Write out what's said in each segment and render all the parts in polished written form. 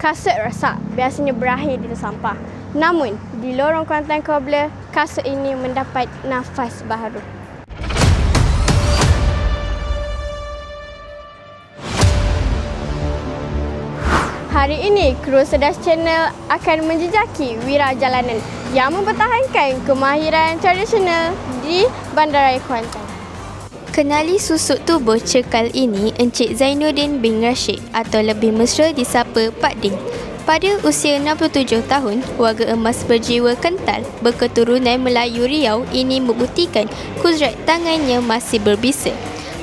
Kasut rosak biasanya berakhir di sampah. Namun, di lorong Kuantan Cobbler, kasut ini mendapat nafas baru. Hari ini, kru Cerdas Channel akan menjejaki wira jalanan yang mempertahankan kemahiran tradisional di Bandaraya Kuantan. Kenali susuk tubuh cekal ini Encik Zainuddin bin Rashid atau lebih mesra disapa Pak Din. Pada usia 67 tahun, warga emas berjiwa kental berketurunan Melayu Riau ini membuktikan kudrat tangannya masih berbisa.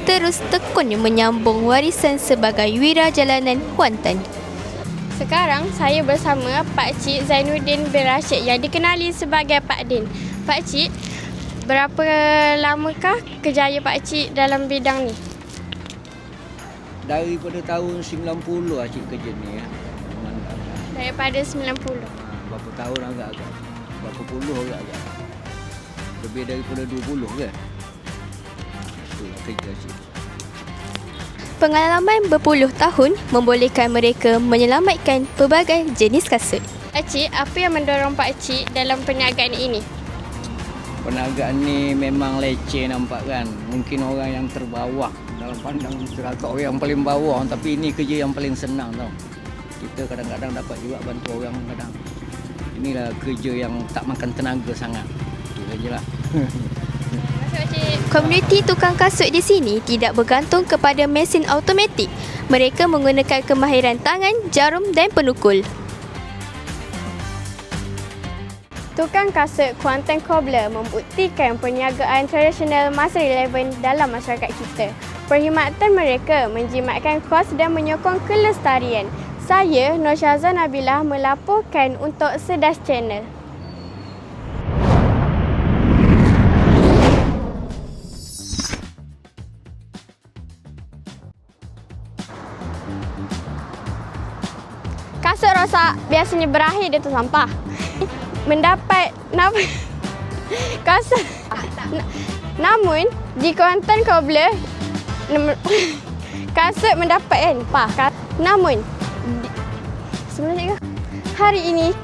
Terus tekunnya menyambung warisan sebagai wira jalanan Kuantan. Sekarang saya bersama Pak Cik Zainuddin bin Rashid yang dikenali sebagai Pak Din. Pak Cik, berapa lamakah kerjaya Pak Cik dalam bidang ni? Daripada tahun 90 Cik kerja ni ya. Daripada 90. Berapa tahun agak-agak. Berapa puluh agak-agak. Lebih daripada 20 ke? Itu kerja Cik. Pengalaman berpuluh tahun membolehkan mereka menyelamatkan pelbagai jenis kasut. Pak Cik, apa yang mendorong Pak Cik dalam perniagaan ini? Perniagaan ni memang leceh nampak kan. Mungkin orang yang terbawah dalam pandang masyarakat, orang yang paling bawah. Tapi ini kerja yang paling senang tau. Kita kadang-kadang dapat juga bantu orang kadang. Inilah kerja yang tak makan tenaga sangat. Itu sajalah. Komuniti tukang kasut di sini tidak bergantung kepada mesin automatik. Mereka menggunakan kemahiran tangan, jarum dan penukul. Tukang kasut Kuantan Cobbler membuktikan perniagaan tradisional masih relevan dalam masyarakat kita. Perkhidmatan mereka menjimatkan kos dan menyokong kelestarian. Saya, Nur Syahzan Nabilah melaporkan untuk Cerdas Channel. Kasut rosak biasanya berakhir di atas sampah. Mendapat kasut. Namun di Kuantan Cobbler kasut mendapat namun sebenarnya hari ini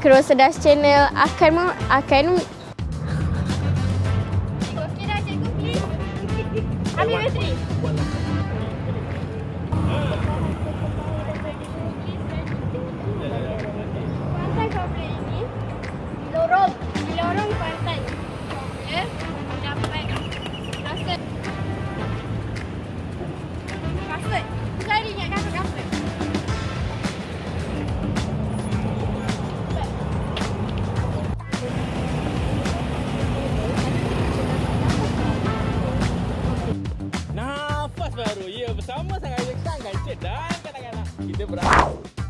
kru Cerdas Channel akan ambil bateri. Kuantan Cobbler ini di lorong Kuantan Cobbler mendapat kasut. Cari ingat kasut. Nafas baru. Ya, bersama sangat dan kadang-kadang kita berada.